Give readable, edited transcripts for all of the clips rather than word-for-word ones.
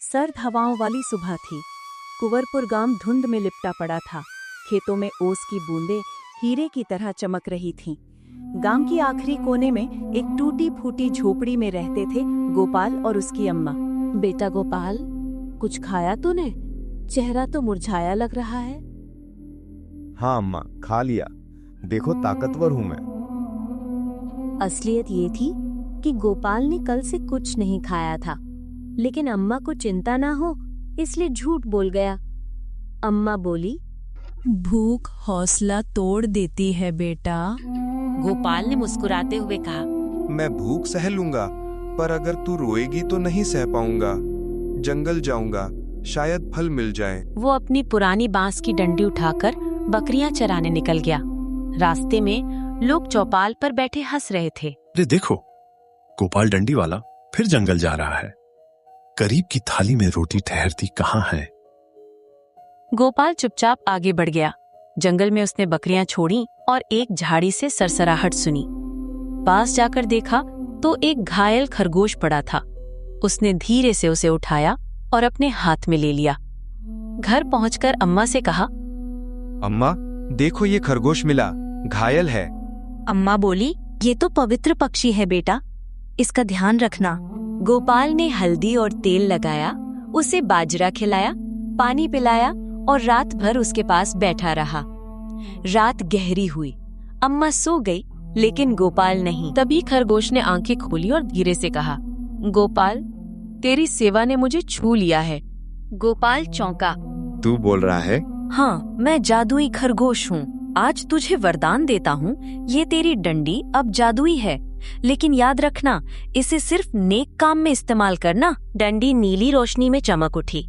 सर्द हवाओं वाली सुबह थी। कुंवरपुर गांव धुंध में लिपटा पड़ा था। खेतों में ओस की बूंदें हीरे की तरह चमक रही थीं। गांव की आखिरी कोने में एक टूटी फूटी झोपड़ी में रहते थे गोपाल और उसकी अम्मा। बेटा गोपाल, कुछ खाया तूने? चेहरा तो मुरझाया लग रहा है। हाँ अम्मा, खा लिया। देखो ताकतवर हूं मैं। असलियत ये थी कि गोपाल ने कल से कुछ नहीं खाया था, लेकिन अम्मा को चिंता ना हो इसलिए झूठ बोल गया। अम्मा बोली, भूख हौसला तोड़ देती है बेटा। गोपाल ने मुस्कुराते हुए कहा, मैं भूख सह लूंगा, पर अगर तू रोएगी तो नहीं सह पाऊंगा। जंगल जाऊंगा, शायद फल मिल जाए। वो अपनी पुरानी बांस की डंडी उठाकर बकरियां चराने निकल गया। रास्ते में लोग चौपाल पर बैठे हंस रहे थे। अरे देखो, गोपाल डंडी वाला फिर जंगल जा रहा है। करीब की थाली में रोटी ठहरती कहाँ है? गोपाल चुपचाप आगे बढ़ गया। जंगल में उसने बकरियां छोड़ी और एक झाड़ी से सरसराहट सुनी। पास जाकर देखा तो एक घायल खरगोश पड़ा था। उसने धीरे से उसे उठाया और अपने हाथ में ले लिया। घर पहुंचकर अम्मा से कहा, अम्मा देखो, ये खरगोश मिला, घायल है। अम्मा बोली, ये तो पवित्र पक्षी है बेटा, इसका ध्यान रखना। गोपाल ने हल्दी और तेल लगाया, उसे बाजरा खिलाया, पानी पिलाया और रात भर उसके पास बैठा रहा। रात गहरी हुई, अम्मा सो गई, लेकिन गोपाल नहीं। तभी खरगोश ने आंखें खोली और धीरे से कहा, गोपाल, तेरी सेवा ने मुझे छू लिया है। गोपाल चौंका। तू बोल रहा है? हाँ, मैं जादुई खरगोश हूँ। आज तुझे वरदान देता हूँ, ये तेरी डंडी अब जादुई है, लेकिन याद रखना, इसे सिर्फ नेक काम में इस्तेमाल करना। डंडी नीली रोशनी में चमक उठी।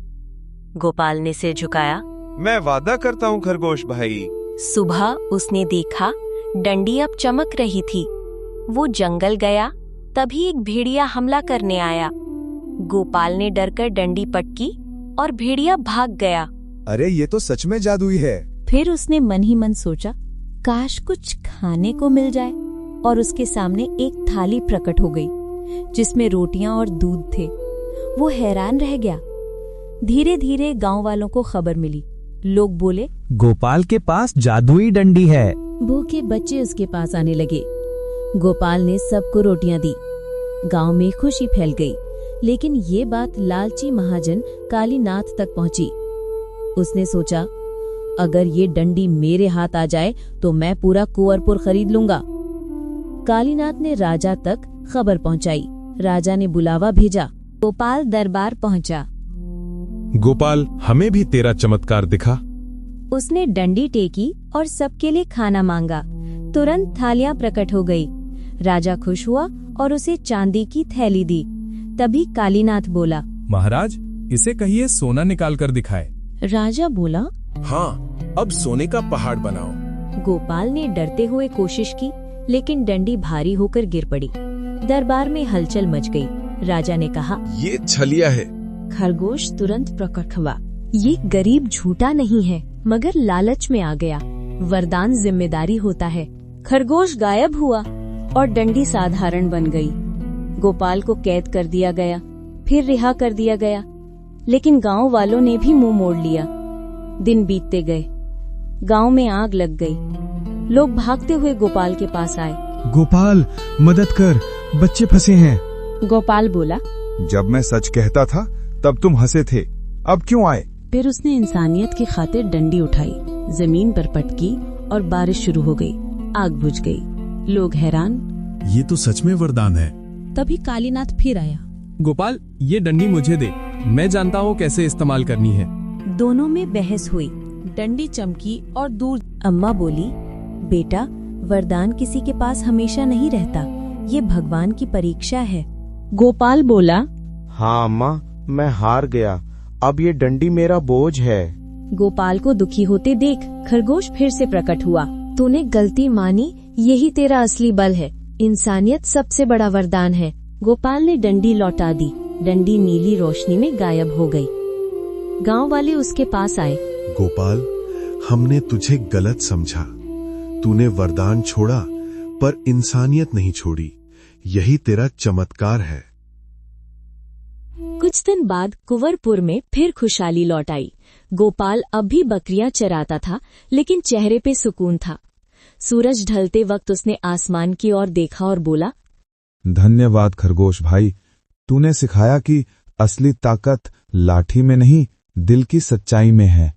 गोपाल ने सिर झुकाया। मैं वादा करता हूँ खरगोश भाई। सुबह उसने देखा डंडी अब चमक रही थी। वो जंगल गया, तभी एक भेड़िया हमला करने आया। गोपाल ने डरकर डंडी पटकी और भेड़िया भाग गया। अरे ये तो सच में जादुई है। फिर उसने मन ही मन सोचा, काश कुछ खाने को मिल जाए, और उसके सामने एक थाली प्रकट हो गई जिसमें रोटियां और दूध थे। वो हैरान रह गया। धीरे धीरे गांव वालों को खबर मिली। लोग बोले, गोपाल के पास जादुई डंडी है। भूखे बच्चे उसके पास आने लगे। गोपाल ने सबको रोटियां दी। गांव में खुशी फैल गई, लेकिन ये बात लालची महाजन कालीनाथ तक पहुंची। उसने सोचा, अगर ये डंडी मेरे हाथ आ जाए तो मैं पूरा कुंवरपुर खरीद लूंगा। कालीनाथ ने राजा तक खबर पहुंचाई। राजा ने बुलावा भेजा। गोपाल दरबार पहुंचा। गोपाल, हमें भी तेरा चमत्कार दिखा। उसने डंडी टेकी और सबके लिए खाना मांगा। तुरंत थालियां प्रकट हो गई। राजा खुश हुआ और उसे चांदी की थैली दी। तभी कालीनाथ बोला, महाराज, इसे कहिए सोना निकाल कर दिखाए। राजा बोला, हाँ, अब सोने का पहाड़ बनाओ। गोपाल ने डरते हुए कोशिश की, लेकिन डंडी भारी होकर गिर पड़ी। दरबार में हलचल मच गई। राजा ने कहा, ये छलिया है। खरगोश तुरंत प्रकट हुआ। ये गरीब झूठा नहीं है, मगर लालच में आ गया। वरदान जिम्मेदारी होता है। खरगोश गायब हुआ और डंडी साधारण बन गई। गोपाल को कैद कर दिया गया, फिर रिहा कर दिया गया, लेकिन गांव वालों ने भी मुंह मोड़ लिया। दिन बीतते गए, गांव में आग लग गई। लोग भागते हुए गोपाल के पास आए। गोपाल, मदद कर, बच्चे फंसे हैं। गोपाल बोला, जब मैं सच कहता था तब तुम हंसे थे, अब क्यों आए? फिर उसने इंसानियत की खातिर डंडी उठाई, जमीन पर पटकी और बारिश शुरू हो गई। आग बुझ गई। लोग हैरान। ये तो सच में वरदान है। तभी कालीनाथ फिर आया। गोपाल, ये डंडी मुझे दे, मैं जानता हूँ कैसे इस्तेमाल करनी है। दोनों में बहस हुई। डंडी चमकी और दूर। अम्मा बोली, बेटा, वरदान किसी के पास हमेशा नहीं रहता, ये भगवान की परीक्षा है। गोपाल बोला, हाँ अम्मा, मैं हार गया, अब ये डंडी मेरा बोझ है। गोपाल को दुखी होते देख खरगोश फिर से प्रकट हुआ। तूने गलती मानी, यही तेरा असली बल है। इंसानियत सबसे बड़ा वरदान है। गोपाल ने डंडी लौटा दी। डंडी नीली रोशनी में गायब हो गई। गांव वाले उसके पास आए। गोपाल, हमने तुझे गलत समझा। तूने वरदान छोड़ा, पर इंसानियत नहीं छोड़ी। यही तेरा चमत्कार है। कुछ दिन बाद कुंवरपुर में फिर खुशहाली लौट आई। गोपाल अब भी बकरियां चराता था, लेकिन चेहरे पे सुकून था। सूरज ढलते वक्त उसने आसमान की ओर देखा और बोला, धन्यवाद खरगोश भाई, तूने सिखाया कि असली ताकत लाठी में नहीं, दिल की सच्चाई में है।